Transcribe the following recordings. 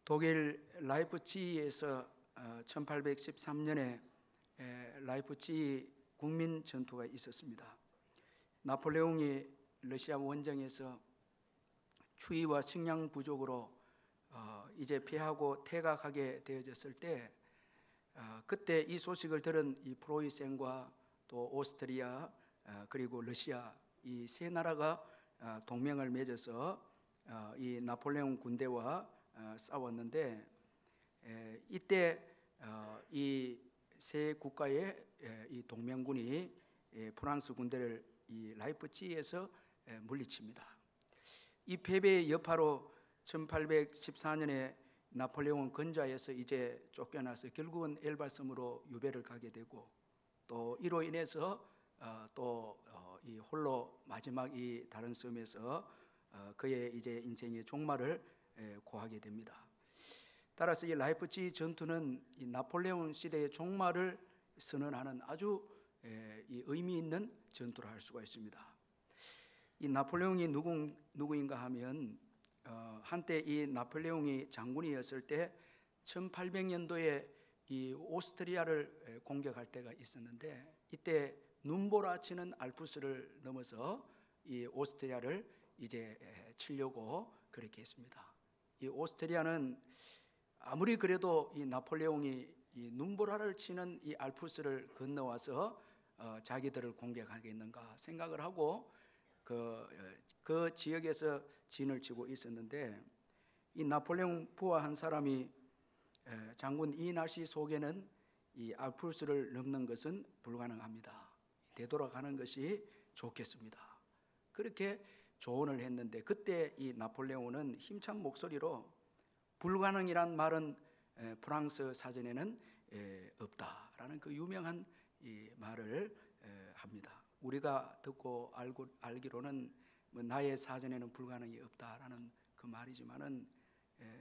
독일 라이프치히에서 1813년에 라이프치히 국민 전투가 있었습니다. 나폴레옹이 러시아 원정에서 추위와 식량 부족으로 이제 패하고 퇴각하게 되어졌을 때 그때 이 소식을 들은 이 프로이센과 또 오스트리아 그리고 러시아 이 세 나라가 동맹을 맺어서 이 나폴레옹 군대와 싸웠는데 이때 이 세 국가의 이 동맹군이 프랑스 군대를 이 라이프치히에서 물리칩니다. 이 패배의 여파로 1814년에 나폴레옹은 건자에서 이제 쫓겨나서 결국은 엘바섬으로 유배를 가게 되고 또 이로 인해서 또 이 홀로 마지막 이 다른 섬에서 그의 이제 인생의 종말을 고하게 됩니다. 따라서 이 라이프치히 전투는 이 나폴레옹 시대의 종말을 선언하는 아주 이 의미 있는 전투를 할 수가 있습니다. 이 나폴레옹이 누구인가 하면 한때 이 나폴레옹이 장군이었을 때 1800년도에 이 오스트리아를 공격할 때가 있었는데 이때 눈보라치는 알프스를 넘어서 이 오스트리아를 이제 치려고 그렇게 했습니다. 이 오스트리아는 아무리 그래도 이 나폴레옹이 이 눈보라를 치는 이 알프스를 건너와서 자기들을 공격하겠는가 생각을 하고 그 지역에서 진을 치고 있었는데 이 나폴레옹 부하 한 사람이 장군 이 날씨 속에는 이 알프스를 넘는 것은 불가능합니다. 되돌아가는 것이 좋겠습니다. 그렇게 조언을 했는데 그때 이 나폴레옹은 힘찬 목소리로 불가능이란 말은 프랑스 사전에는 없다라는 그 유명한 이 말을 합니다. 우리가 듣고 알기로는 나의 사전에는 불가능이 없다라는 그 말이지만은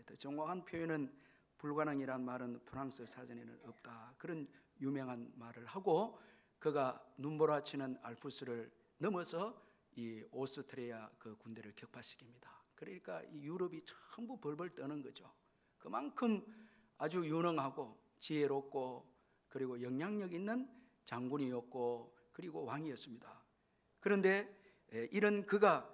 더 정확한 표현은 불가능이란 말은 프랑스 사전에는 없다 그런 유명한 말을 하고 그가 눈보라치는 알프스를 넘어서 이 오스트리아 그 군대를 격파시킵니다. 그러니까 이 유럽이 전부 벌벌 떠는 거죠. 그만큼 아주 유능하고 지혜롭고 그리고 영향력 있는 장군이었고 그리고 왕이었습니다. 그런데 이런 그가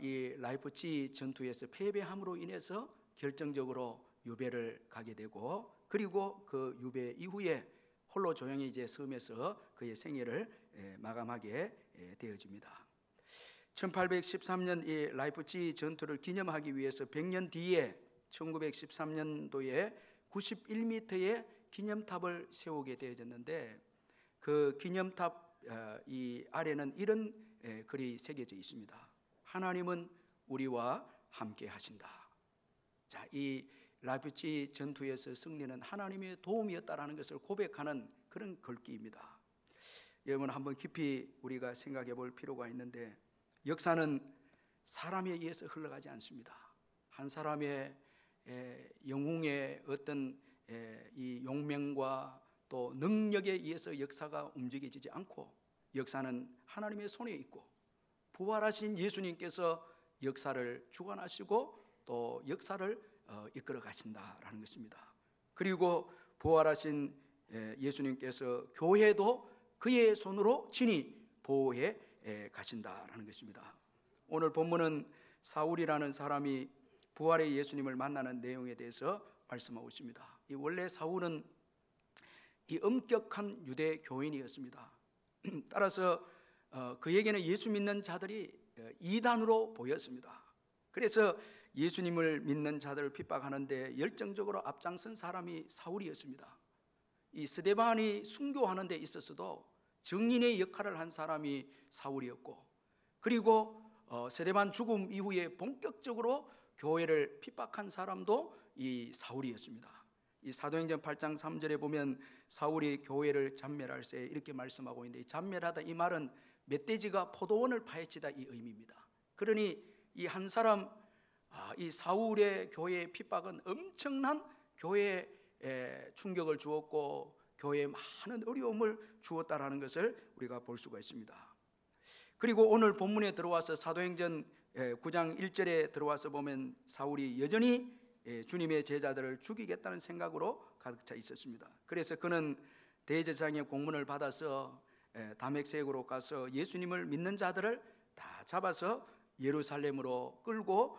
이 라이프치히 전투에서 패배함으로 인해서 결정적으로 유배를 가게 되고 그리고 그 유배 이후에 홀로 조용히 이제 섬에서 그의 생애를 마감하게 되어집니다. 1813년 이 라이프치히 전투를 기념하기 위해서 100년 뒤에 1913년도에 91m의 기념탑을 세우게 되어졌는데 그 기념탑 이 아래는 이런 글이 새겨져 있습니다. 하나님은 우리와 함께 하신다. 자, 이 라이프치히 전투에서 승리는 하나님의 도움이었다라는 것을 고백하는 그런 글귀입니다. 여러분 한번 깊이 우리가 생각해 볼 필요가 있는데 역사는 사람에 의해서 흘러가지 않습니다. 한 사람의 영웅의 어떤 이 용맹과 또 능력에 의해서 역사가 움직이지 않고 역사는 하나님의 손에 있고 부활하신 예수님께서 역사를 주관하시고 또 역사를 이끌어 가신다라는 것입니다. 그리고 부활하신 예수님께서 교회도 그의 손으로 친히 보호해 가신다라는 것입니다. 오늘 본문은 사울이라는 사람이 부활의 예수님을 만나는 내용에 대해서 말씀하고 있습니다. 이 원래 사울은 이 엄격한 유대 교인이었습니다. 따라서 그에게는 예수 믿는 자들이 이단으로 보였습니다. 그래서 예수님을 믿는 자들을 핍박하는데 열정적으로 앞장선 사람이 사울이었습니다. 이 스데반이 순교하는 데 있어서도 증인의 역할을 한 사람이 사울이었고 그리고 스데반 죽음 이후에 본격적으로 교회를 핍박한 사람도 이 사울이었습니다. 이 사도행전 8장 3절에 보면 사울이 교회를 잔멸할세 이렇게 말씀하고 있는데 이 잔멸하다 이 말은 멧돼지가 포도원을 파헤치다 이 의미입니다. 그러니 이 한 사람 이 사울의 교회의 핍박은 엄청난 교회에 충격을 주었고 교회에 많은 어려움을 주었다라는 것을 우리가 볼 수가 있습니다. 그리고 오늘 본문에 들어와서 사도행전 9장 1절에 들어와서 보면 사울이 여전히 주님의 제자들을 죽이겠다는 생각으로 가득 차 있었습니다. 그래서 그는 대제사장의 공문을 받아서 다메섹으로 가서 예수님을 믿는 자들을 다 잡아서 예루살렘으로 끌고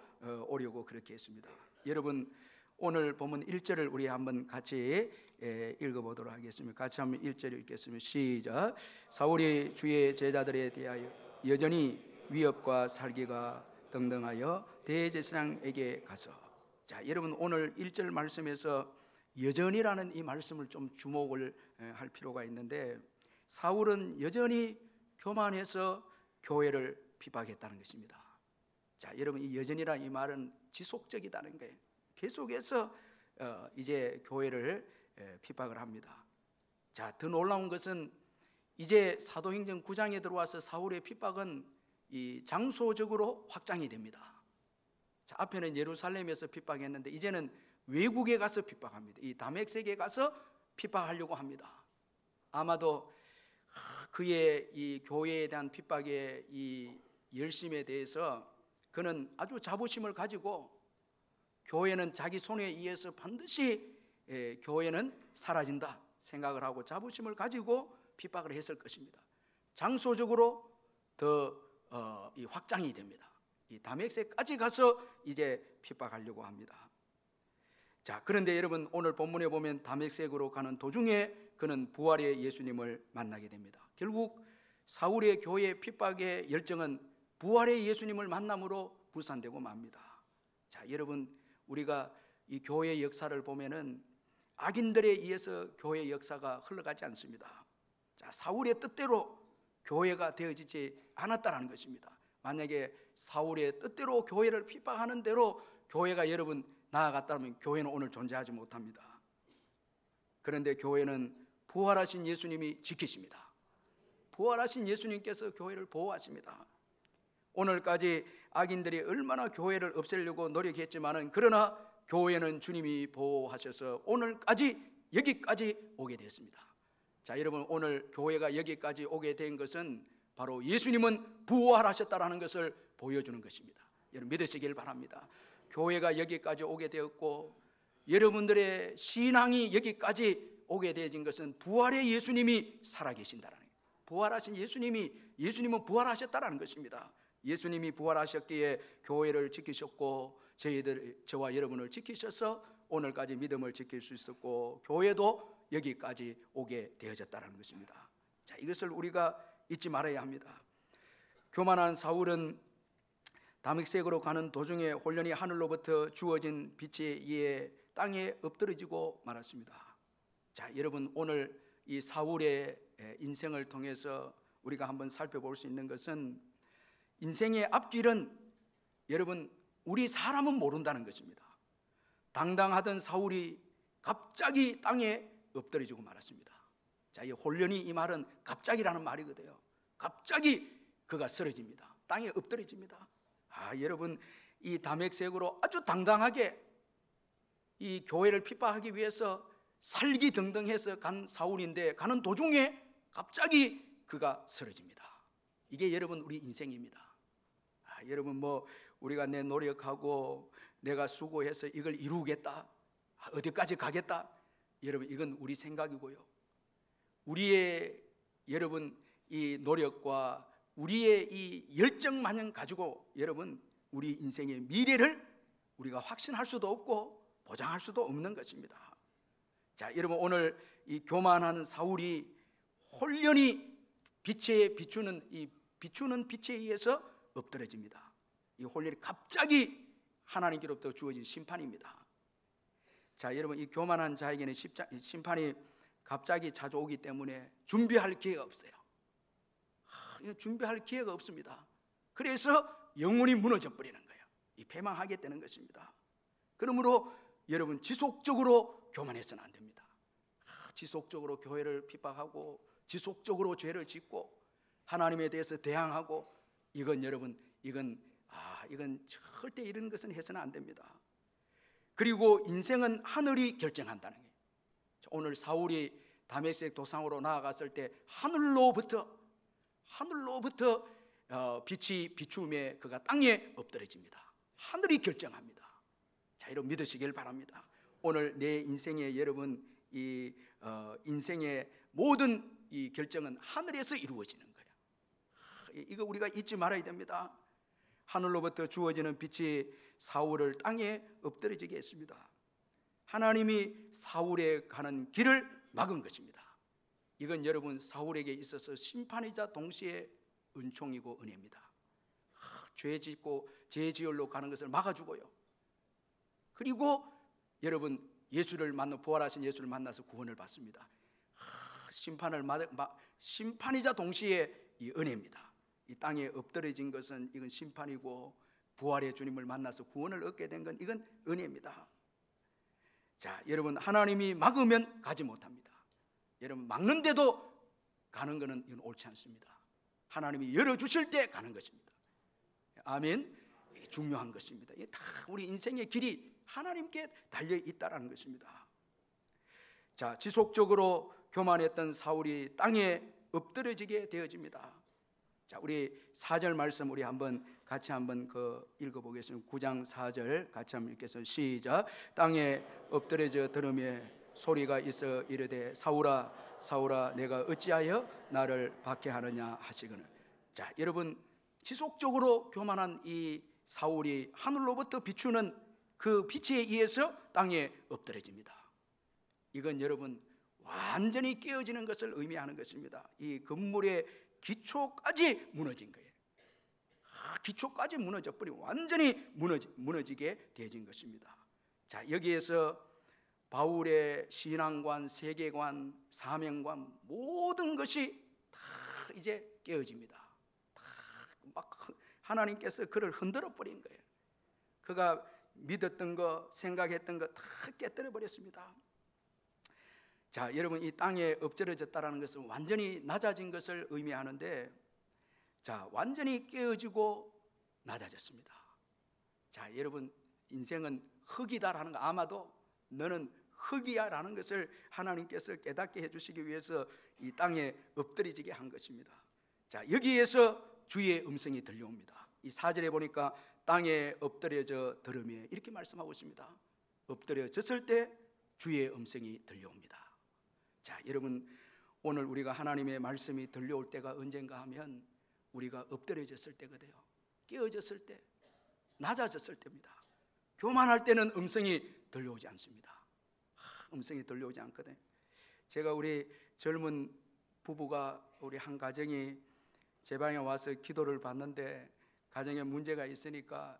오려고 그렇게 했습니다. 여러분, 오늘 본문 1절을 우리 한번 같이 읽어보도록 하겠습니다. 같이 한번 1절 읽겠습니다. 시작. 사울이 주의 제자들에 대하여 여전히 위협과 살기가 등등하여 대제사장에게 가서. 자, 여러분, 오늘 1절 말씀에서 여전히라는 이 말씀을 좀 주목을 할 필요가 있는데, 사울은 여전히 교만해서 교회를 핍박했다는 것입니다. 자, 여러분, 이 여전이라는 이 말은 지속적이다는 거예요. 계속해서 이제 교회를 핍박을 합니다. 자, 더 놀라운 것은 이제 사도행전 9장에 들어와서 사울의 핍박은 이 장소적으로 확장이 됩니다. 자, 앞에는 예루살렘에서 핍박했는데 이제는 외국에 가서 핍박합니다. 이 다메섹에 가서 핍박하려고 합니다. 아마도 그의 이 교회에 대한 핍박의 이 열심에 대해서 그는 아주 자부심을 가지고 교회는 자기 손에 의해서 반드시 교회는 사라진다 생각을 하고 자부심을 가지고 핍박을 했을 것입니다. 장소적으로 더 확장이 됩니다. 이 다메섹까지 가서 이제 핍박하려고 합니다. 자, 그런데 여러분, 오늘 본문에 보면 다메섹으로 가는 도중에 그는 부활의 예수님을 만나게 됩니다. 결국 사울의 교회 핍박의 열정은 부활의 예수님을 만남으로 불산되고 맙니다. 자, 여러분, 우리가 이 교회 역사를 보면은 악인들에 의해서 교회 역사가 흘러가지 않습니다. 자, 사울의 뜻대로 교회가 되어지지 않았다는 것입니다. 만약에 사울의 뜻대로 교회를 핍박하는 대로 교회가 여러분 나아갔다면 교회는 오늘 존재하지 못합니다. 그런데 교회는 부활하신 예수님이 지키십니다. 부활하신 예수님께서 교회를 보호하십니다. 오늘까지 악인들이 얼마나 교회를 없애려고 노력했지만은 그러나 교회는 주님이 보호하셔서 오늘까지 여기까지 오게 됐습니다. 자, 여러분, 오늘 교회가 여기까지 오게 된 것은 바로 예수님은 부활하셨다라는 것을 보여주는 것입니다. 여러분, 믿으시길 바랍니다. 교회가 여기까지 오게 되었고 여러분들의 신앙이 여기까지 오게 되어진 것은 부활의 예수님이 살아계신다라는 거예요. 부활하신 예수님은 부활하셨다라는 것입니다. 예수님이 부활하셨기에 교회를 지키셨고 저와 여러분을 지키셔서 오늘까지 믿음을 지킬 수 있었고 교회도 여기까지 오게 되어졌다는 것입니다. 자, 이것을 우리가 잊지 말아야 합니다. 교만한 사울은 다메섹으로 가는 도중에 홀연히 하늘로부터 주어진 빛에 의해 땅에 엎드러지고 말았습니다. 자, 여러분, 오늘 이 사울의 인생을 통해서 우리가 한번 살펴볼 수 있는 것은 인생의 앞길은 여러분 우리 사람은 모른다는 것입니다. 당당하던 사울이 갑자기 땅에 엎드러지고 말았습니다. 자, 이 홀연히 이 말은 갑자기라는 말이거든요. 갑자기 그가 쓰러집니다. 땅에 엎드러집니다. 아, 여러분, 이 다메섹으로 아주 당당하게 이 교회를 핍박하기 위해서 살기등등해서 간 사울인데 가는 도중에 갑자기 그가 쓰러집니다. 이게 여러분 우리 인생입니다. 아, 여러분, 뭐 우리가 내 노력하고 내가 수고해서 이걸 이루겠다, 어디까지 가겠다, 여러분 이건 우리 생각이고요. 우리의 여러분 이 노력과 우리의 이 열정만을 가지고 여러분 우리 인생의 미래를 우리가 확신할 수도 없고 보장할 수도 없는 것입니다. 자, 여러분, 오늘 이 교만한 사울이 홀연히 빛에 비추는 빛에 의해서 엎드러집니다. 이 홀연히 갑자기 하나님께로부터 주어진 심판입니다. 자, 여러분, 이 교만한 자에게는 심판이 갑자기 찾아오기 때문에 준비할 기회가 없어요. 준비할 기회가 없습니다. 그래서 영혼이 무너져 버리는 거예요. 이 패망하게 되는 것입니다. 그러므로 여러분 지속적으로 교만해서는 안 됩니다. 지속적으로 교회를 핍박하고 지속적으로 죄를 짓고 하나님에 대해서 대항하고 이건 여러분 이건 절대 이런 것은 해서는 안 됩니다. 그리고 인생은 하늘이 결정한다는 거예요. 오늘 사울이 다메섹 도상으로 나아갔을 때 하늘로부터 빛이 비추음에 그가 땅에 엎드러집니다. 하늘이 결정합니다. 자, 여러분 믿으시길 바랍니다. 오늘 내 인생의 여러분 이 인생의 모든 이 결정은 하늘에서 이루어지는 거예요. 이거 우리가 잊지 말아야 됩니다. 하늘로부터 주어지는 빛이 사울을 땅에 엎드려지게 했습니다. 하나님이 사울에 가는 길을 막은 것입니다. 이건 여러분 사울에게 있어서 심판이자 동시에 은총이고 은혜입니다. 죄 짓고 죄지을로 가는 것을 막아주고요. 그리고 여러분 예수를 만나 부활하신 예수를 만나서 구원을 받습니다. 심판이자 동시에 이 은혜입니다. 이 땅에 엎드려진 것은 이건 심판이고 부활의 주님을 만나서 구원을 얻게 된 건 이건 은혜입니다. 자, 여러분 하나님이 막으면 가지 못합니다. 여러분 막는데도 가는 것은 이건 옳지 않습니다. 하나님이 열어주실 때 가는 것입니다. 아멘. 이게 중요한 것입니다. 이게 다 우리 인생의 길이 하나님께 달려 있다라는 것입니다. 자, 지속적으로 교만했던 사울이 땅에 엎드려지게 되어집니다. 자, 우리 4절 말씀 우리 같이 한번 읽어보겠습니다. 9장 4절 같이 한번 읽겠습니다. 시작. 땅에 엎드려져 들으며 소리가 있어 이르되 사울아 사울아 내가 어찌하여 나를 박해하느냐 하시거늘. 자, 여러분 지속적으로 교만한 이 사울이 하늘로부터 비추는 그 빛에 의해서 땅에 엎드려집니다. 이건 여러분 완전히 깨어지는 것을 의미하는 것입니다. 이 건물의 기초까지 무너진 거예요. 기초까지 무너져 버리고 완전히 무너지게 되어진 것입니다. 자, 여기에서 바울의 신앙관, 세계관, 사명관 모든 것이 다 이제 깨어집니다. 다 막 하나님께서 그를 흔들어 버린 거예요. 그가 믿었던 거, 생각했던 거 다 깨뜨려 버렸습니다. 자, 여러분 이 땅에 엎드려졌다라는 것은 완전히 낮아진 것을 의미하는데, 자, 완전히 깨어지고 낮아졌습니다. 자, 여러분 인생은 흙이다라는 거, 아마도 너는 흙이야라는 것을 하나님께서 깨닫게 해주시기 위해서 이 땅에 엎드려지게 한 것입니다. 자, 여기에서 주의 음성이 들려옵니다. 이 4절에 보니까 땅에 엎드려져 들으며 이렇게 말씀하고 있습니다. 엎드려졌을 때 주의 음성이 들려옵니다. 자, 여러분 오늘 우리가 하나님의 말씀이 들려올 때가 언젠가 하면 우리가 엎드려졌을 때거든요. 깨어졌을 때, 낮아졌을 때입니다. 교만할 때는 음성이 들려오지 않습니다. 음성이 들려오지 않거든요. 제가 우리 젊은 부부가 우리 한 가정이 제 방에 와서 기도를 받는데 가정에 문제가 있으니까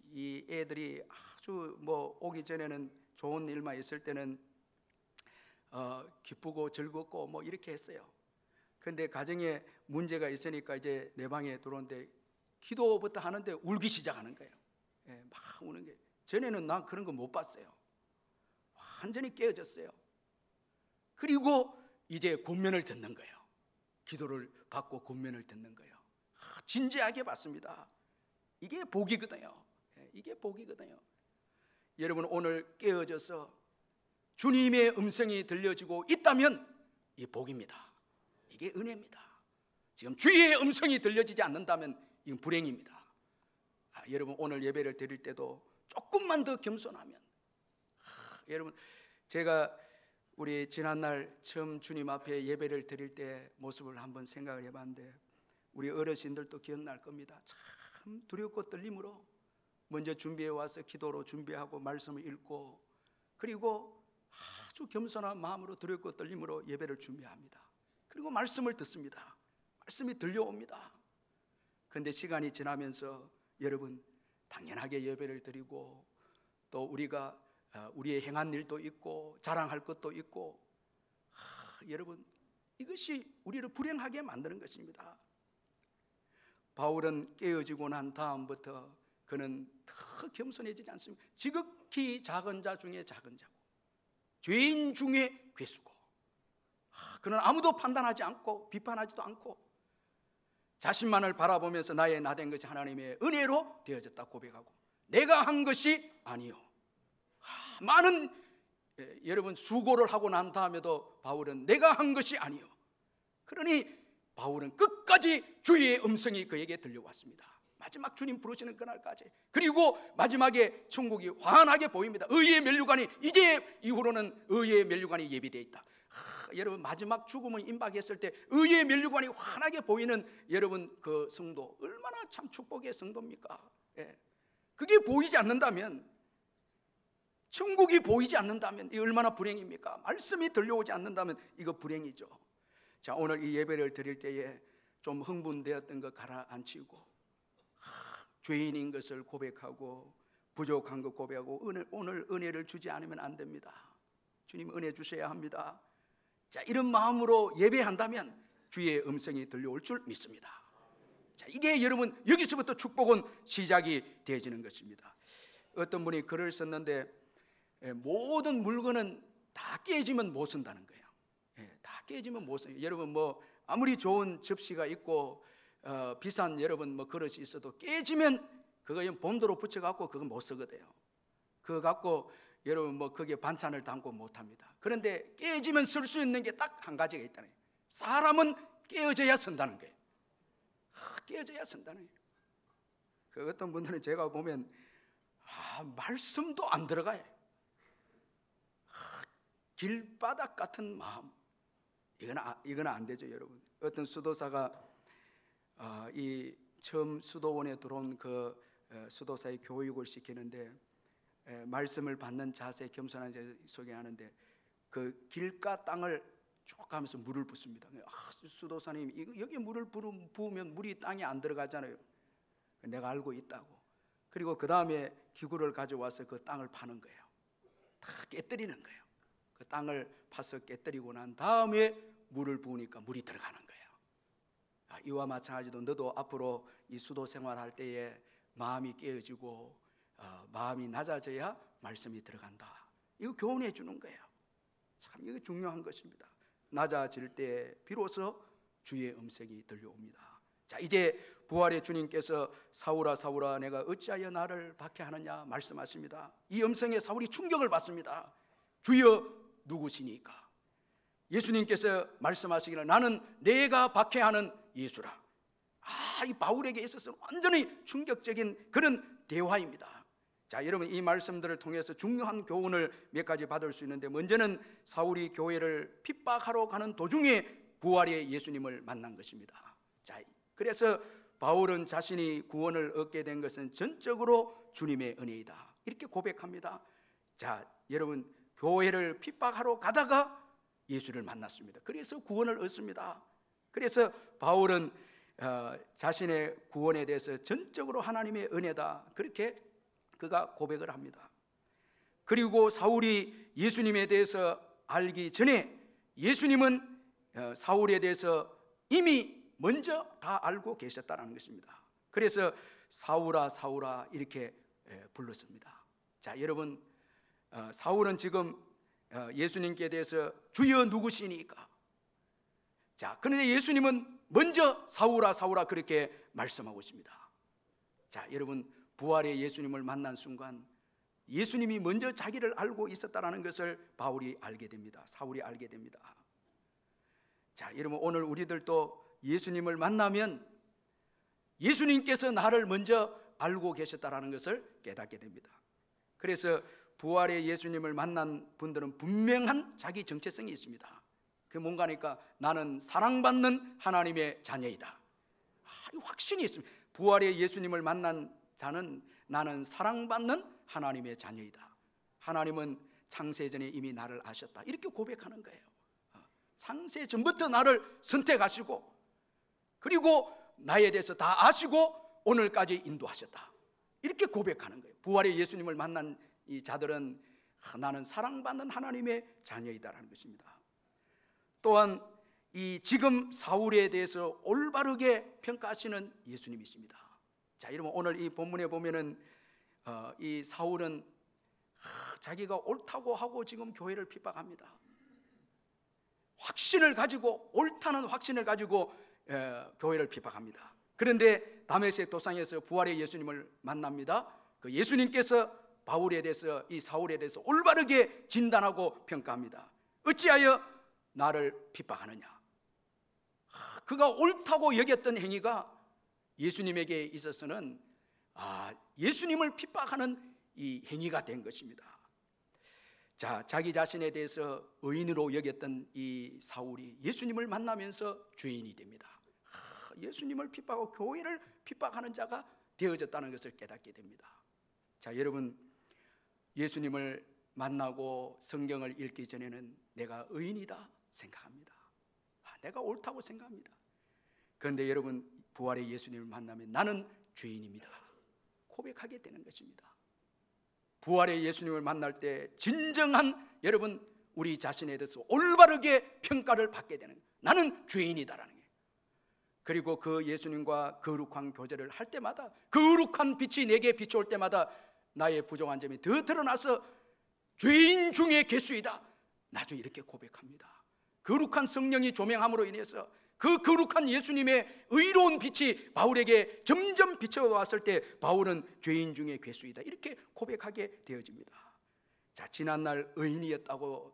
이 애들이 아주 오기 전에는 좋은 일만 있을 때는 기쁘고 즐겁고 이렇게 했어요. 그런데 가정에 문제가 있으니까 이제 내 방에 들어오는데 기도부터 하는데 울기 시작하는 거예요. 막 우는 게. 전에는 난 그런 거 못 봤어요. 완전히 깨어졌어요. 그리고 이제 권면을 듣는 거예요. 기도를 받고 권면을 듣는 거예요. 진지하게 받습니다. 이게 복이거든요. 이게 복이거든요. 여러분 오늘 깨어져서 주님의 음성이 들려지고 있다면 이 복입니다. 이게 은혜입니다. 지금 주의 음성이 들려지지 않는다면 이건 불행입니다. 여러분 오늘 예배를 드릴 때도 조금만 더 겸손하면, 여러분 제가 우리 지난날 처음 주님 앞에 예배를 드릴 때 모습을 한번 생각을 해봤는데 우리 어르신들도 기억날 겁니다. 참 두렵고 떨림으로 먼저 준비해 와서 기도로 준비하고 말씀을 읽고 그리고 아주 겸손한 마음으로 두렵고 떨림으로 예배를 준비합니다. 그리고 말씀을 듣습니다. 말씀이 들려옵니다. 그런데 시간이 지나면서 여러분 당연하게 예배를 드리고 또 우리가 우리의 행한 일도 있고 자랑할 것도 있고 여러분 이것이 우리를 불행하게 만드는 것입니다. 바울은 깨어지고 난 다음부터 그는 더 겸손해지지 않습니다. 지극히 작은 자 중에 작은 자고 죄인 중에 괴수고 그는 아무도 판단하지 않고 비판하지도 않고 자신만을 바라보면서 나의 나된 것이 하나님의 은혜로 되어졌다 고백하고 내가 한 것이 아니요. 많은 여러분 수고를 하고 난 다음에도 바울은 내가 한 것이 아니요. 그러니 바울은 끝까지 주의 음성이 그에게 들려왔습니다. 마지막 주님 부르시는 그날까지. 그리고 마지막에 천국이 환하게 보입니다. 의의 면류관이, 이제 이후로는 의의 면류관이 예비되어 있다. 여러분, 마지막 죽음을 임박했을 때 의의 면류관이 환하게 보이는 여러분 그 성도, 얼마나 참 축복의 성도입니까? 예. 그게 보이지 않는다면, 천국이 보이지 않는다면 이 얼마나 불행입니까? 말씀이 들려오지 않는다면 이거 불행이죠. 자, 오늘 이 예배를 드릴 때에 좀 흥분되었던 거 가라앉히고, 죄인인 것을 고백하고, 부족한 것 고백하고, 오늘 은혜를 주지 않으면 안 됩니다. 주님 은혜 주셔야 합니다. 자, 이런 마음으로 예배한다면 주의 음성이 들려올 줄 믿습니다. 자, 이게 여러분, 여기서부터 축복은 시작이 되어지는 것입니다. 어떤 분이 글을 썼는데, 모든 물건은 다 깨지면 못 쓴다는 거예요. 다 깨지면 못 써요. 여러분, 뭐 아무리 좋은 접시가 있고 비싼 여러분 뭐 그릇이 있어도 깨지면 그거 본드로 붙여갖고 그거 못 쓰거든요. 그거 갖고 여러분 뭐 거기에 반찬을 담고 못 합니다. 그런데 깨지면 쓸 수 있는 게 딱 한 가지가 있다는 거예요. 사람은 깨어져야 쓴다는 거예요. 깨어져야 쓴다는 거예요. 그 어떤 분들은 제가 보면 말씀도 안 들어가요. 길바닥 같은 마음, 이건 안 되죠, 여러분. 어떤 수도사가 이 처음 수도원에 들어온 그 수도사의 교육을 시키는데, 말씀을 받는 자세, 겸손한 자세 소개하는데, 그 길가 땅을 쭉 가면서 물을 붓습니다. 수도사님, 여기 물을 부으면 물이 땅에 안 들어가잖아요. 내가 알고 있다고. 그리고 그 다음에 기구를 가져와서 그 땅을 파는 거예요. 다 깨뜨리는 거예요. 그 땅을 파서 깨뜨리고 난 다음에 물을 부으니까 물이 들어가는 거예요. 이와 마찬가지로 너도 앞으로 이 수도 생활할 때에 마음이 깨어지고 마음이 낮아져야 말씀이 들어간다. 이거 교훈해 주는 거예요. 참 이거 중요한 것입니다. 낮아질 때 비로소 주의 음성이 들려옵니다. 자, 이제 부활의 주님께서 사울아 사울아 내가 어찌하여 나를 박해하느냐 말씀하십니다. 이 음성에 사울이 충격을 받습니다. 주여 누구시니까? 예수님께서 말씀하시기를 나는 내가 박해하는 예수라. 이 바울에게 있어서 완전히 충격적인 그런 대화입니다. 자, 여러분, 이 말씀들을 통해서 중요한 교훈을 몇 가지 받을 수 있는데, 먼저는 사울이 교회를 핍박하러 가는 도중에 부활의 예수님을 만난 것입니다. 자, 그래서 바울은 자신이 구원을 얻게 된 것은 전적으로 주님의 은혜이다, 이렇게 고백합니다. 자, 여러분, 교회를 핍박하러 가다가 예수를 만났습니다. 그래서 구원을 얻습니다. 그래서 바울은 자신의 구원에 대해서 전적으로 하나님의 은혜다, 그렇게 그가 고백을 합니다. 그리고 사울이 예수님에 대해서 알기 전에 예수님은 사울에 대해서 이미 먼저 다 알고 계셨다는 것입니다. 그래서 사울아 사울아 이렇게 불렀습니다. 자, 여러분, 사울은 지금 예수님께 대해서 주여 누구시니까? 자, 그런데 예수님은 먼저 사울아 사울아 그렇게 말씀하고 있습니다. 자, 여러분, 부활의 예수님을 만난 순간 예수님이 먼저 자기를 알고 있었다는 것을 바울이 알게 됩니다. 사울이 알게 됩니다. 자, 여러분, 오늘 우리들도 예수님을 만나면 예수님께서 나를 먼저 알고 계셨다는 것을 깨닫게 됩니다. 그래서 부활의 예수님을 만난 분들은 분명한 자기 정체성이 있습니다. 그게 뭔가 하니까 나는 사랑받는 하나님의 자녀이다. 이 확신이 있습니다. 부활의 예수님을 만난 자는 나는 사랑받는 하나님의 자녀이다. 하나님은 창세전에 이미 나를 아셨다, 이렇게 고백하는 거예요. 창세전부터 나를 선택하시고 그리고 나에 대해서 다 아시고 오늘까지 인도하셨다, 이렇게 고백하는 거예요. 부활의 예수님을 만난 이 자들은 나는 사랑받는 하나님의 자녀이다라는 것입니다. 또한 이 지금 사울에 대해서 올바르게 평가하시는 예수님이십니다. 자, 여러분, 오늘 이 본문에 보면은 이 사울은 자기가 옳다고 하고 지금 교회를 핍박합니다. 확신을 가지고, 옳다는 확신을 가지고 교회를 핍박합니다. 그런데 다메섹 도상에서 부활의 예수님을 만납니다. 그 예수님께서 바울에 대해서, 이 사울에 대해서 올바르게 진단하고 평가합니다. 어찌하여 나를 핍박하느냐? 그가 옳다고 여겼던 행위가 예수님에게 있어서는 예수님을 핍박하는 이 행위가 된 것입니다. 자, 자기 자신에 대해서 의인으로 여겼던 이 사울이 예수님을 만나면서 죄인이 됩니다. 예수님을 핍박하고 교회를 핍박하는 자가 되어졌다는 것을 깨닫게 됩니다. 자, 여러분, 예수님을 만나고 성경을 읽기 전에는 내가 의인이다 생각합니다. 내가 옳다고 생각합니다. 그런데 여러분, 부활의 예수님을 만나면 나는 죄인입니다 고백하게 되는 것입니다. 부활의 예수님을 만날 때 진정한 여러분 우리 자신에 대해서 올바르게 평가를 받게 되는 거예요. 나는 죄인이다라는 거예요. 그리고 그 예수님과 거룩한 교제를 할 때마다 거룩한 빛이 내게 비춰올 때마다 나의 부정한 점이 더 드러나서 죄인 중에 괴수이다, 나중에 이렇게 고백합니다. 거룩한 성령이 조명함으로 인해서 그 거룩한 예수님의 의로운 빛이 바울에게 점점 비춰왔을 때 바울은 죄인 중에 괴수이다 이렇게 고백하게 되어집니다. 자, 지난날 의인이었다고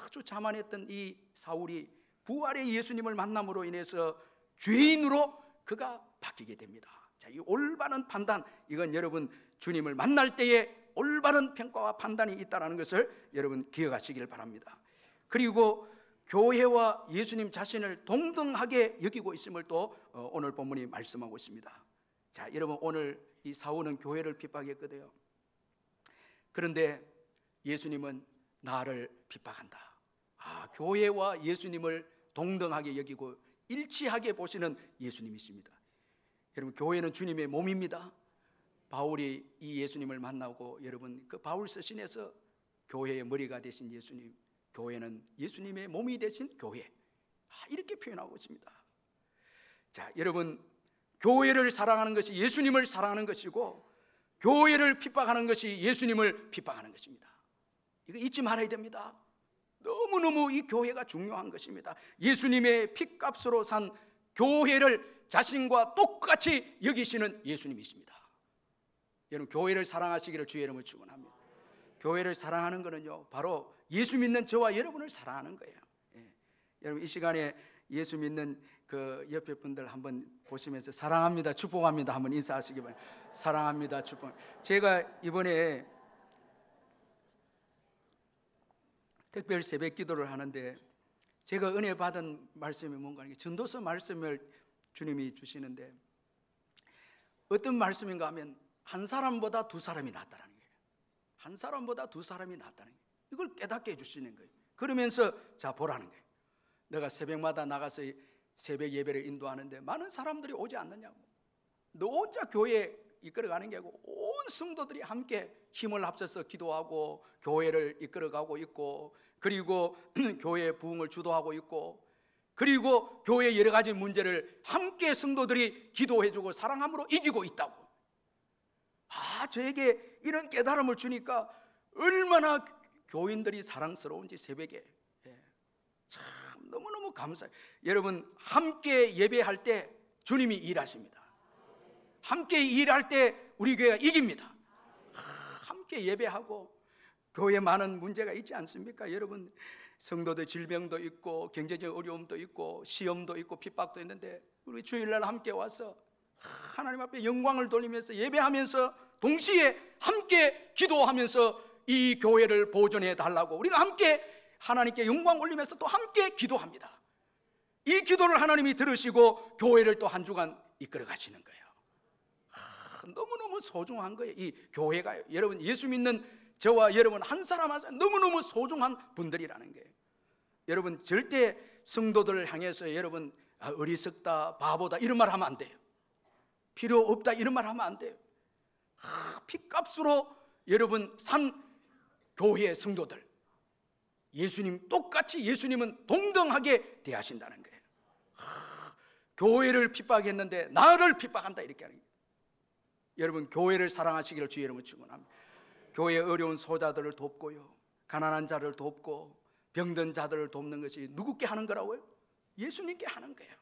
아주 자만했던 이 사울이 부활의 예수님을 만남으로 인해서 죄인으로 그가 바뀌게 됩니다. 자, 이 올바른 판단, 이건 여러분 주님을 만날 때에 올바른 평가와 판단이 있다는 것을 여러분 기억하시길 바랍니다. 그리고 교회와 예수님 자신을 동등하게 여기고 있음을 또 오늘 본문이 말씀하고 있습니다. 자, 여러분, 오늘 이 사울은 교회를 핍박했거든요. 그런데 예수님은 나를 핍박한다. 교회와 예수님을 동등하게 여기고 일치하게 보시는 예수님이십니다. 여러분, 교회는 주님의 몸입니다. 바울이 이 예수님을 만나고 여러분 그 바울 서신에서 교회의 머리가 되신 예수님, 교회는 예수님의 몸이 되신 교회, 이렇게 표현하고 있습니다. 자, 여러분, 교회를 사랑하는 것이 예수님을 사랑하는 것이고 교회를 핍박하는 것이 예수님을 핍박하는 것입니다. 이거 잊지 말아야 됩니다. 너무너무 이 교회가 중요한 것입니다. 예수님의 핏값으로 산 교회를 자신과 똑같이 여기시는 예수님이십니다. 여러분, 교회를 사랑하시기를 주의 이름으로 축원합니다. 교회를 사랑하는 것은요, 바로 예수 믿는 저와 여러분을 사랑하는 거예요. 여러분, 이 시간에 예수 믿는 그 옆에 분들 한번 보시면서 사랑합니다, 축복합니다 한번 인사하시기 바랍니다. 사랑합니다, 축복. 제가 이번에 특별 새벽 기도를 하는데 제가 은혜 받은 말씀이 뭔가, 전도서 말씀을 주님이 주시는데 어떤 말씀인가 하면 한 사람보다 두 사람이 낫다는 거예요. 한 사람보다 두 사람이 낫다는 거예요. 이걸 깨닫게 해주시는 거예요. 그러면서 자, 보라는 거예요. 내가 새벽마다 나가서 새벽 예배를 인도하는데 많은 사람들이 오지 않느냐고. 너 혼자 교회에 이끌어가는 게 아니고 온 성도들이 함께 힘을 합쳐서 기도하고 교회를 이끌어가고 있고, 그리고 교회의 부흥을 주도하고 있고, 그리고 교회의 여러 가지 문제를 함께 성도들이 기도해주고 사랑함으로 이기고 있다고. 저에게 이런 깨달음을 주니까 얼마나 교인들이 사랑스러운지 새벽에 참 너무너무 감사해요. 여러분, 함께 예배할 때 주님이 일하십니다. 함께 일할 때 우리 교회가 이깁니다. 함께 예배하고 교회에 많은 문제가 있지 않습니까? 여러분, 성도들 질병도 있고 경제적 어려움도 있고 시험도 있고 핍박도 있는데 우리 주일날 함께 와서 하나님 앞에 영광을 돌리면서 예배하면서 동시에 함께 기도하면서 이 교회를 보존해 달라고 우리가 함께 하나님께 영광 올리면서 또 함께 기도합니다. 이 기도를 하나님이 들으시고 교회를 또 한 주간 이끌어 가시는 거예요. 너무너무 소중한 거예요, 이 교회가요. 여러분, 예수 믿는 저와 여러분 한 사람 한 사람 너무너무 소중한 분들이라는 거예요. 여러분, 절대 성도들을 향해서 여러분 어리석다, 바보다 이런 말 하면 안 돼요. 필요 없다 이런 말 하면 안 돼요. 핏값으로 여러분 산 교회의 성도들, 예수님 똑같이 예수님은 동등하게 대하신다는 거예요. 교회를 핍박했는데 나를 핍박한다 이렇게 하는 거예요. 여러분, 교회를 사랑하시기를 주의 이름으로 축원합니다. 교회의 어려운 소자들을 돕고요, 가난한 자를 돕고 병든 자들을 돕는 것이 누구께 하는 거라고요? 예수님께 하는 거예요.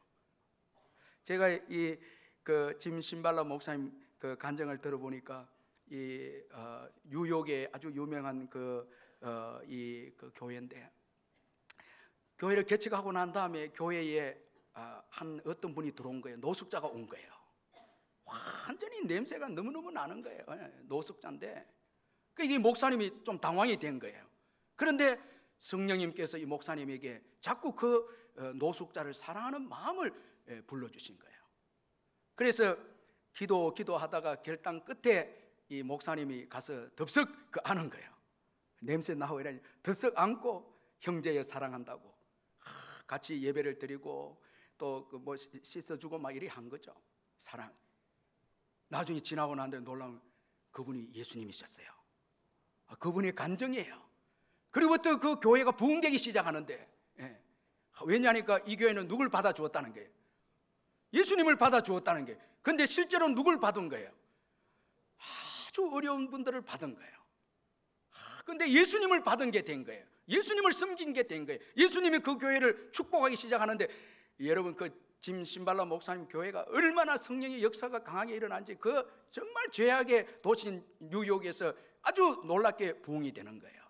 제가 이 짐 신발라 목사님 그 간증을 들어보니까 이 뉴욕의 아주 유명한 그 교회인데, 교회를 개척하고 난 다음에 교회에 어떤 분이 들어온 거예요. 노숙자가 온 거예요. 완전히 냄새가 너무너무 나는 거예요. 노숙자인데 이 목사님이 좀 당황이 된 거예요. 그런데 성령님께서 이 목사님에게 자꾸 그 노숙자를 사랑하는 마음을 불러주신 거예요. 그래서 기도하다가 결단 끝에 이 목사님이 가서 덥석 안은 거예요. 냄새 나고 이러니 덥석 안고 형제여 사랑한다고 같이 예배를 드리고 또 뭐 씻어주고 막 이리 한 거죠. 사랑. 나중에 지나고 난 뒤에 놀라운 그분이 예수님이셨어요. 그분의 간증이에요. 그리고부터 그 교회가 부흥되기 시작하는데, 왜냐하니까 이 교회는 누굴 받아 주었다는 거예요. 예수님을 받아 주었다는 거예요. 근데 실제로 누굴 받은 거예요? 아주 어려운 분들을 받은 거예요. 근데 예수님을 받은 게 된 거예요. 예수님을 섬긴 게 된 거예요. 예수님이 그 교회를 축복하기 시작하는데, 여러분 그 짐 신발라 목사님 교회가 얼마나 성령의 역사가 강하게 일어난지, 그 정말 죄악의 도시인 뉴욕에서 아주 놀랍게 부흥이 되는 거예요.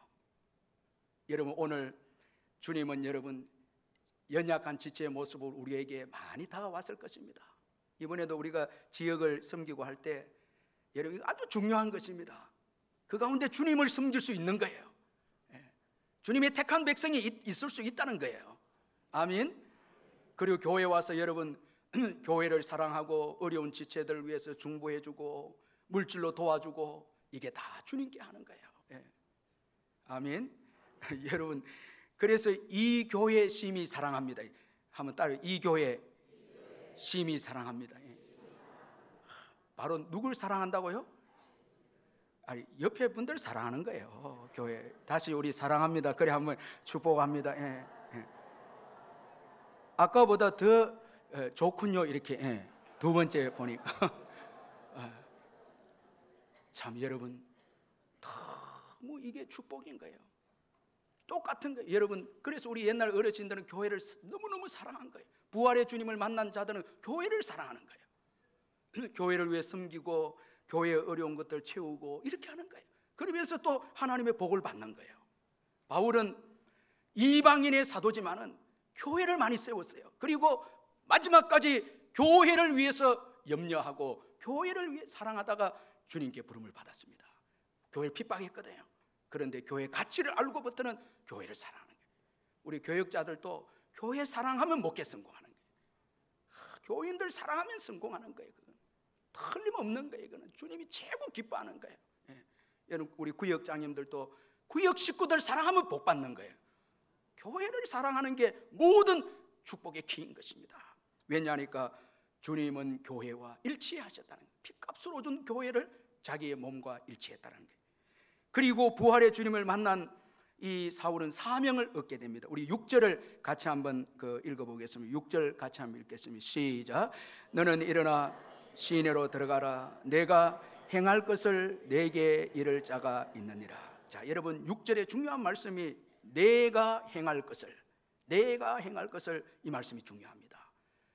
여러분 오늘 주님은 여러분 연약한 지체의 모습으로 우리에게 많이 다가왔을 것입니다. 이번에도 우리가 지역을 섬기고 할 때 여러분 아주 중요한 것입니다. 그 가운데 주님을 섬길 수 있는 거예요. 주님의 택한 백성이 있을 수 있다는 거예요. 아멘. 그리고 교회 와서 여러분 교회를 사랑하고 어려운 지체들을 위해서 중보해주고 물질로 도와주고, 이게 다 주님께 하는 거예요. 아멘. 여러분 그래서 이 교회 심히 사랑합니다. 한번 따라요. 이 교회 심히 사랑합니다. 바로 누굴 사랑한다고요? 아니, 옆에 분들 사랑하는 거예요. 교회. 다시 우리 사랑합니다. 그래 한번 축복합니다. 아까보다 더 좋군요. 이렇게 두 번째 보니까 참 여러분 너무 이게 축복인 거예요. 똑같은 거예요. 여러분 그래서 우리 옛날 어르신들은 교회를 너무너무 사랑한 거예요. 부활의 주님을 만난 자들은 교회를 사랑하는 거예요. 교회를 위해 섬기고 교회의 어려운 것들 채우고 이렇게 하는 거예요. 그러면서 또 하나님의 복을 받는 거예요. 바울은 이방인의 사도지만은 교회를 많이 세웠어요. 그리고 마지막까지 교회를 위해서 염려하고 교회를 위해 사랑하다가 주님께 부름을 받았습니다. 교회를 핍박했거든요. 그런데 교회 가치를 알고부터는 교회를 사랑하는 거예요. 우리 교육자들도 교회 사랑하면 목회 성공하는 거예요. 교인들 사랑하면 성공하는 거예요. 그건 틀림없는 거예요. 이거는 주님이 최고 기뻐하는 거예요. 여러분 우리 구역장님들도 구역 식구들 사랑하면 복 받는 거예요. 교회를 사랑하는 게 모든 축복의 키인 것입니다. 왜냐하니까 주님은 교회와 일치하셨다는 거예요. 핏값으로 준 교회를 자기의 몸과 일치했다는 거예요. 그리고 부활의 주님을 만난 이 사울은 사명을 얻게 됩니다. 우리 6절을 같이 한번 읽어보겠습니다. 6절 같이 한번 읽겠습니다. 시작. 너는 일어나 시내로 들어가라. 내가 행할 것을 내게 이를 자가 있느니라. 자, 여러분 6절의 중요한 말씀이 내가 행할 것을 이 말씀이 중요합니다.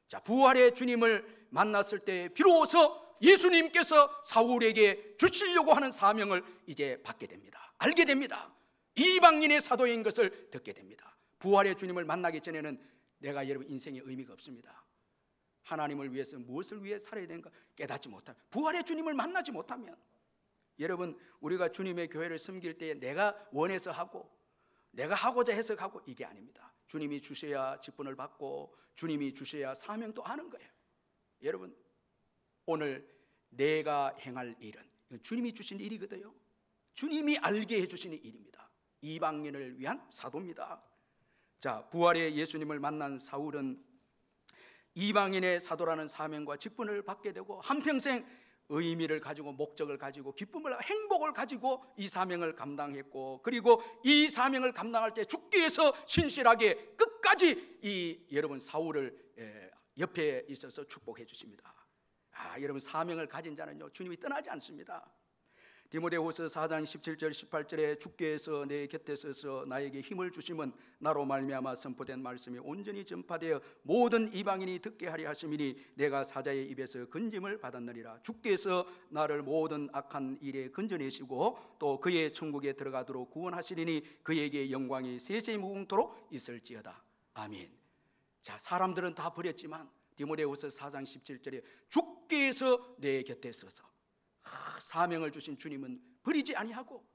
자, 부활의 주님을 만났을 때 비로소 예수님께서 사울에게 주시려고 하는 사명을 이제 받게 됩니다. 알게 됩니다. 이방인의 사도인 것을 듣게 됩니다. 부활의 주님을 만나기 전에는 내가 여러분 인생에 의미가 없습니다. 하나님을 위해서 무엇을 위해 살아야 되는가 깨닫지 못하면, 부활의 주님을 만나지 못하면, 여러분 우리가 주님의 교회를 섬길 때 내가 원해서 하고 내가 하고자 해서 하고 이게 아닙니다. 주님이 주셔야 직분을 받고 주님이 주셔야 사명도 하는 거예요. 여러분 오늘 내가 행할 일은 주님이 주신 일이거든요. 주님이 알게 해주시는 일입니다. 이방인을 위한 사도입니다. 자, 부활의 예수님을 만난 사울은 이방인의 사도라는 사명과 직분을 받게 되고 한평생 의미를 가지고 목적을 가지고 기쁨을 행복을 가지고 이 사명을 감당했고, 그리고 이 사명을 감당할 때 주께 위해서 신실하게 끝까지 이 여러분 사울을 옆에 있어서 축복해 주십니다. 여러분 사명을 가진 자는요 주님이 떠나지 않습니다. 디모데후서 4장 17절 18절에 주께서 내 곁에 서서 나에게 힘을 주심은 나로 말미암아 선포된 말씀이 온전히 전파되어 모든 이방인이 듣게 하리 하심이니 내가 사자의 입에서 건짐을 받았느니라. 주께서 나를 모든 악한 일에 건져내시고 또 그의 천국에 들어가도록 구원하시리니 그에게 영광이 세세 무궁토록 있을지어다. 아멘. 자, 사람들은 다 버렸지만 디모데후서 4장 17절에 죽게 해서 내 곁에 서서 사명을 주신 주님은 버리지 아니하고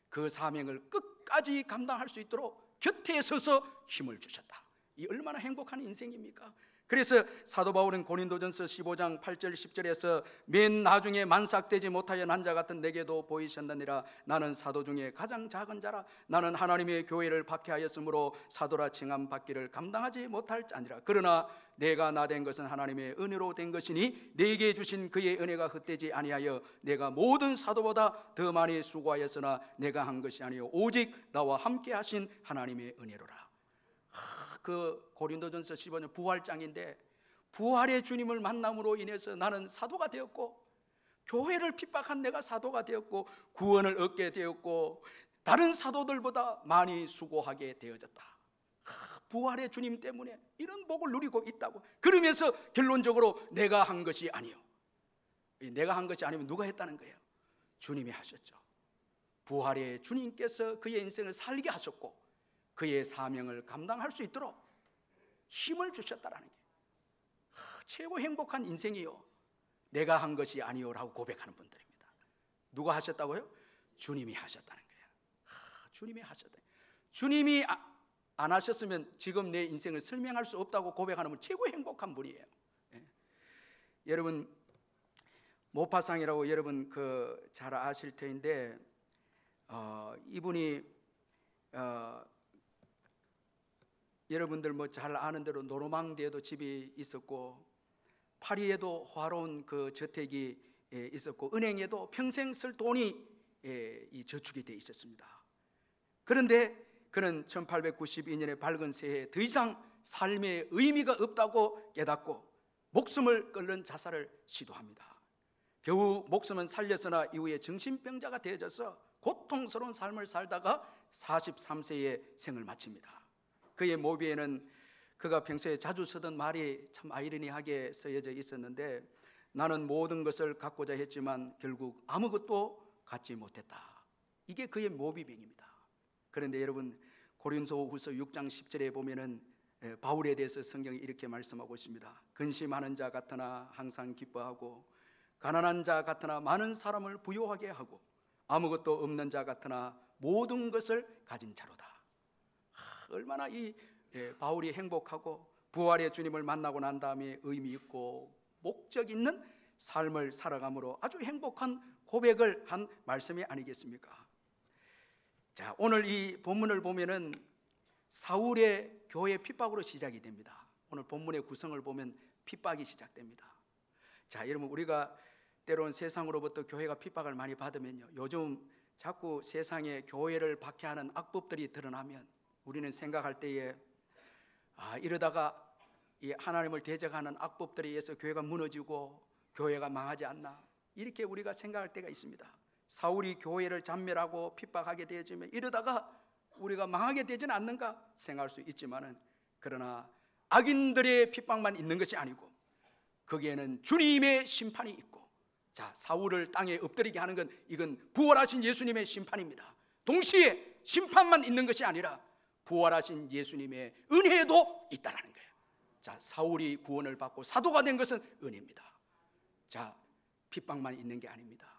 그 사명을 끝까지 감당할 수 있도록 곁에 서서 힘을 주셨다. 이 얼마나 행복한 인생입니까? 그래서 사도 바울은 고린도전서 15장 8절 10절에서 맨 나중에 만삭되지 못하여 난 자 같은 내게도 보이셨느니라. 나는 사도 중에 가장 작은 자라. 나는 하나님의 교회를 박해하였으므로 사도라 칭함 받기를 감당하지 못할 자니라. 그러나 내가 나 된 것은 하나님의 은혜로 된 것이니 내게 주신 그의 은혜가 헛되지 아니하여 내가 모든 사도보다 더 많이 수고하였으나 내가 한 것이 아니요 오직 나와 함께 하신 하나님의 은혜로라. 그 고린도전서 15년 부활장인데 부활의 주님을 만남으로 인해서 나는 사도가 되었고 교회를 핍박한 내가 사도가 되었고 구원을 얻게 되었고 다른 사도들보다 많이 수고하게 되어졌다. 부활의 주님 때문에 이런 복을 누리고 있다고. 그러면서 결론적으로 내가 한 것이 아니요, 내가 한 것이 아니면 누가 했다는 거예요? 주님이 하셨죠. 부활의 주님께서 그의 인생을 살게 하셨고 그의 사명을 감당할 수 있도록 힘을 주셨다라는 게 최고 행복한 인생이요, 내가 한 것이 아니요라고 고백하는 분들입니다. 누가 하셨다고요? 주님이 하셨다는 거예요. 주님이 하셨다. 주님이 안 하셨으면 지금 내 인생을 설명할 수 없다고 고백하는 분 최고 행복한 분이에요. 예. 여러분 모파상이라고 여러분 잘 아실 터인데 이분이 여러분들 뭐 잘 아는 대로 노르망디에도 집이 있었고 파리에도 화로운 그 저택이 있었고 은행에도 평생 쓸 돈이 이 저축이 돼 있었습니다. 그런데 그는 1892년의 밝은 새해에 더 이상 삶의 의미가 없다고 깨닫고 목숨을 끊는 자살을 시도합니다. 겨우 목숨은 살렸으나 이후에 정신병자가 되어져서 고통스러운 삶을 살다가 43세에 생을 마칩니다. 그의 모비에는 그가 평소에 자주 쓰던 말이 참 아이러니하게 쓰여져 있었는데 나는 모든 것을 갖고자 했지만 결국 아무것도 갖지 못했다. 이게 그의 모비명입니다. 그런데 여러분 고린도후서 6장 10절에 보면은 바울에 대해서 성경이 이렇게 말씀하고 있습니다. 근심하는 자 같으나 항상 기뻐하고 가난한 자 같으나 많은 사람을 부요하게 하고 아무것도 없는 자 같으나 모든 것을 가진 자로다. 얼마나 이 바울이 행복하고 부활의 주님을 만나고 난 다음에 의미 있고 목적 있는 삶을 살아감으로 아주 행복한 고백을 한 말씀이 아니겠습니까? 자, 오늘 이 본문을 보면은 사울의 교회 핍박으로 시작이 됩니다. 오늘 본문의 구성을 보면 핍박이 시작됩니다. 자, 여러분 우리가 때로는 세상으로부터 교회가 핍박을 많이 받으면요, 요즘 자꾸 세상에 교회를 박해하는 악법들이 드러나면 우리는 생각할 때에 이러다가 이 하나님을 대적하는 악법들에 의해서 교회가 무너지고 교회가 망하지 않나, 이렇게 우리가 생각할 때가 있습니다. 사울이 교회를 잔멸하고 핍박하게 되어지면 이러다가 우리가 망하게 되지는 않는가 생각할 수 있지만은, 그러나 악인들의 핍박만 있는 것이 아니고 거기에는 주님의 심판이 있고, 자, 사울을 땅에 엎드리게 하는 건 이건 부활하신 예수님의 심판입니다. 동시에 심판만 있는 것이 아니라 부활하신 예수님의 은혜도 있다라는 거예요. 자, 사울이 구원을 받고 사도가 된 것은 은혜입니다. 자, 핍박만 있는 게 아닙니다.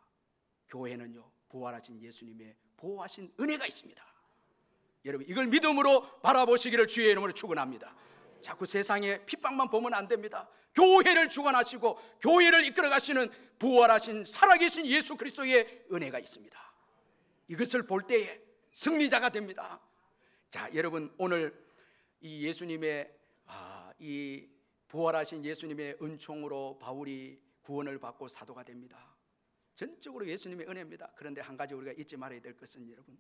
교회는요, 부활하신 예수님의 보호하신 은혜가 있습니다. 여러분 이걸 믿음으로 바라보시기를 주의 이름으로 축원합니다. 자꾸 세상에 핍박만 보면 안 됩니다. 교회를 주관하시고 교회를 이끌어 가시는 부활하신 살아계신 예수 그리스도의 은혜가 있습니다. 이것을 볼 때에 승리자가 됩니다. 자, 여러분 오늘 이 예수님의 이 부활하신 예수님의 은총으로 바울이 구원을 받고 사도가 됩니다. 전적으로 예수님의 은혜입니다. 그런데 한 가지 우리가 잊지 말아야 될 것은, 여러분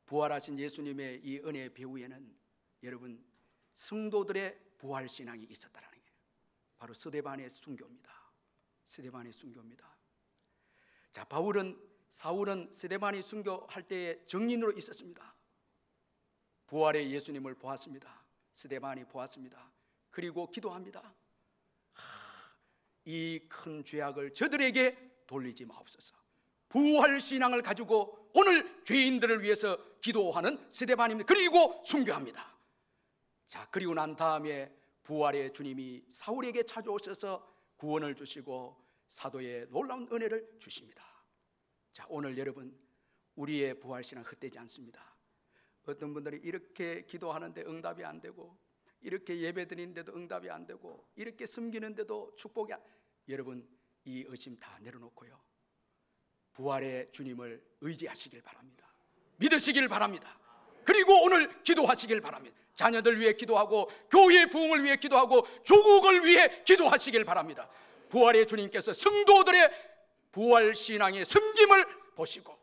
부활하신 예수님의 이 은혜의 배후에는 여러분 성도들의 부활 신앙이 있었다라는 게 바로 스데반의 순교입니다. 스데반의 순교입니다. 자, 사울은 스데반이 순교할 때에 정인으로 있었습니다. 부활의 예수님을 보았습니다. 스데반이 보았습니다. 그리고 기도합니다. 이 큰 죄악을 저들에게 돌리지 마옵소서. 부활 신앙을 가지고 오늘 죄인들을 위해서 기도하는 스데반입니다. 그리고 순교합니다. 자, 그리고 난 다음에 부활의 주님이 사울에게 찾아오셔서 구원을 주시고 사도의 놀라운 은혜를 주십니다. 자, 오늘 여러분, 우리의 부활신앙 헛되지 않습니다. 어떤 분들이 이렇게 기도하는데 응답이 안 되고, 이렇게 예배드리는데도 응답이 안 되고, 이렇게 섬기는데도 축복이 여러분, 이 의심 다 내려놓고요, 부활의 주님을 의지하시길 바랍니다. 믿으시길 바랍니다. 그리고 오늘 기도하시길 바랍니다. 자녀들 위해 기도하고, 교회의 부흥을 위해 기도하고, 조국을 위해 기도하시길 바랍니다. 부활의 주님께서 성도들의 부활신앙의 섬김을 보시고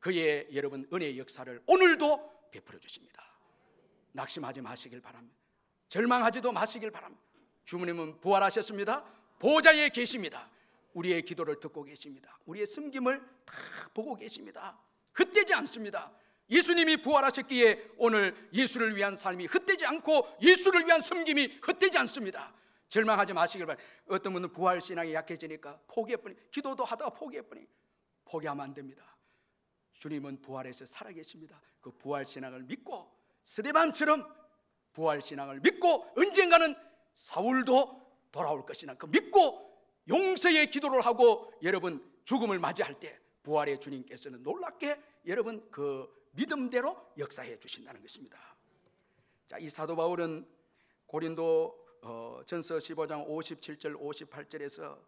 그의 여러분 은혜의 역사를 오늘도 베풀어 주십니다. 낙심하지 마시길 바랍니다. 절망하지도 마시길 바랍니다. 주님은 부활하셨습니다. 보좌에 계십니다. 우리의 기도를 듣고 계십니다. 우리의 섬김을 다 보고 계십니다. 헛되지 않습니다. 예수님이 부활하셨기에 오늘 예수를 위한 삶이 헛되지 않고 예수를 위한 섬김이 헛되지 않습니다. 절망하지 마시길 바랍니다. 어떤 분은 부활신앙이 약해지니까 포기해버리니, 기도도 하다가 포기해버리니, 포기하면 안 됩니다. 주님은 부활해서 살아계십니다. 그 부활신앙을 믿고, 스데반처럼 부활신앙을 믿고, 언젠가는 사울도 돌아올 것이나 그 믿고 용서의 기도를 하고 여러분 죽음을 맞이할 때 부활의 주님께서는 놀랍게 여러분 그 믿음대로 역사해 주신다는 것입니다. 자, 이 사도 바울은 고린도 전서 15장 57절 58절에서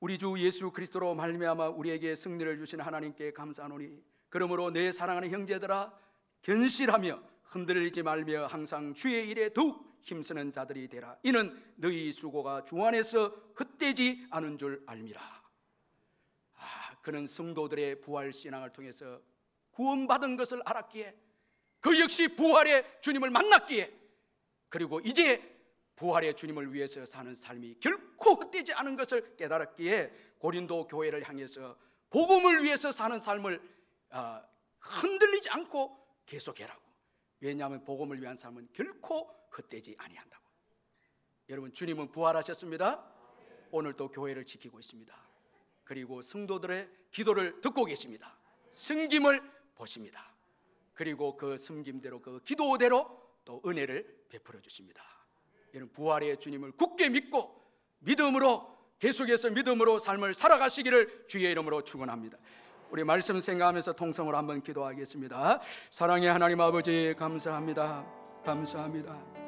우리 주 예수 그리스도로 말미암아 우리에게 승리를 주신 하나님께 감사하노니 그러므로 내 사랑하는 형제들아 견실하며 흔들리지 말며 항상 주의 일에 더욱 힘쓰는 자들이 되라. 이는 너희 수고가 주 안에서 헛되지 않은 줄 알미라. 그는 성도들의 부활신앙을 통해서 구원받은 것을 알았기에, 그 역시 부활의 주님을 만났기에, 그리고 이제 부활의 주님을 위해서 사는 삶이 결코 헛되지 않은 것을 깨달았기에 고린도 교회를 향해서 복음을 위해서 사는 삶을 흔들리지 않고 계속해라고. 왜냐하면 복음을 위한 삶은 결코 헛되지 아니한다고. 여러분, 주님은 부활하셨습니다. 오늘 또 교회를 지키고 있습니다. 그리고 성도들의 기도를 듣고 계십니다. 섬김을 보십니다. 그리고 그 섬김대로, 그 기도대로 또 은혜를 베풀어 주십니다. 여러분, 부활의 주님을 굳게 믿고 믿음으로, 계속해서 믿음으로 삶을 살아가시기를 주의 이름으로 축원합니다. 우리 말씀 생각하면서 통성으로 한번 기도하겠습니다. 사랑의 하나님 아버지, 감사합니다. 감사합니다.